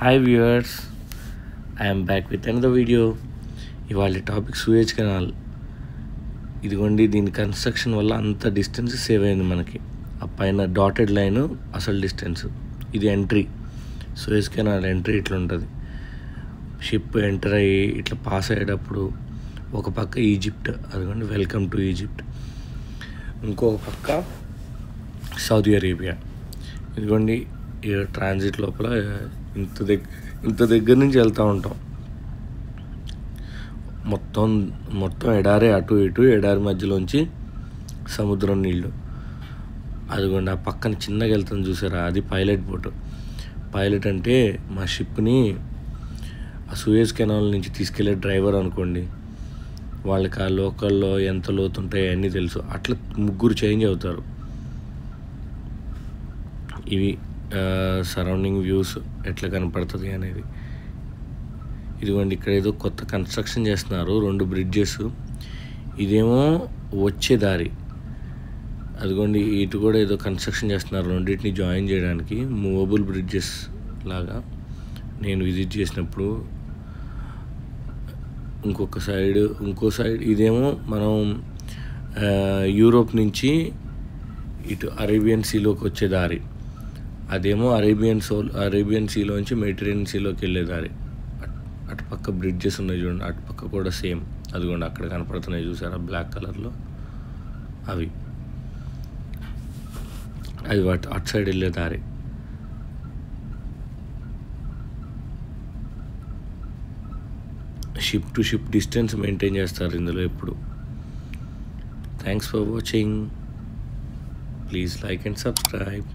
Hi viewers, I'm back with another video. ఇవాళ topic sewage canal. ఇదిగోండి, దీని construction వల్ల అంత డిస్టెన్స్ సేవ్ అయింది మనకి. ఆ పైన డాటెడ్ లైన్ అసలు డిస్టెన్స్. ఇది ఎంట్రీ, సూయేజ్ కెనాల్ ఎంట్రీ ఇట్లా ఉంటుంది. షిప్ ఎంటర్ అయ్యి ఇట్లా పాస్ అయ్యేటప్పుడు ఒక పక్క ఈజిప్ట్, అదిగోండి వెల్కమ్ టు ఈజిప్ట్, ఇంకొక పక్క సౌదీ అరేబియా. ఇదిగోండి ఈ ట్రాన్సిట్ లోపల ఇంత దగ్గర నుంచి వెళ్తూ ఉంటాం. మొత్తం ఎడారి, అటు ఇటు ఎడారి మధ్యలోంచి సముద్రం నీళ్ళు. అదిగోండి ఆ పక్కన చిన్నగా వెళ్తాం చూసారా, అది పైలట్ బోట్. పైలట్ అంటే మా షిప్ని ఆ సూయేజ్ కెనాల్ నుంచి తీసుకెళ్లే డ్రైవర్ అనుకోండి. వాళ్ళకి ఆ లోకల్లో ఎంత లోతుంటాయో అన్నీ తెలుసు. అట్లా ముగ్గురు చేంజ్ అవుతారు. ఇవి సరౌండింగ్ వ్యూస్ ఎట్లా కనపడుతుంది అనేది. ఇదిగోండి ఇక్కడ ఏదో కొత్త కన్స్ట్రక్షన్ చేస్తున్నారు, 2 బ్రిడ్జెస్. ఇదేమో వచ్చే దారి. అదిగోండి ఇటు కూడా ఏదో కన్స్ట్రక్షన్ చేస్తున్నారు, రెండింటిని జాయిన్ చేయడానికి. మూవబుల్ బ్రిడ్జెస్ లాగా నేను విజిట్ చేసినప్పుడు. ఇంకో సైడ్ ఇదేమో మనం యూరోప్ నుంచి ఇటు అరేబియన్ సీలోకి వచ్చే దారి. అదేమో అరేబియన్ సీలోంచి మెడిటరేనియన్ సీలోకి వెళ్ళే దారి. అటు పక్క బ్రిడ్జెస్ ఉన్నాయి చూడండి, అటు పక్క కూడా సేమ్. అదిగోండి అక్కడ కనపడుతున్నాయి చూసారా బ్లాక్ కలర్లో, అవి అటు సైడ్ వెళ్ళే దారి. Ship to ship distance maintain చేస్తారు ఇందులో ఎప్పుడు. Thanks for watching. Please like and subscribe.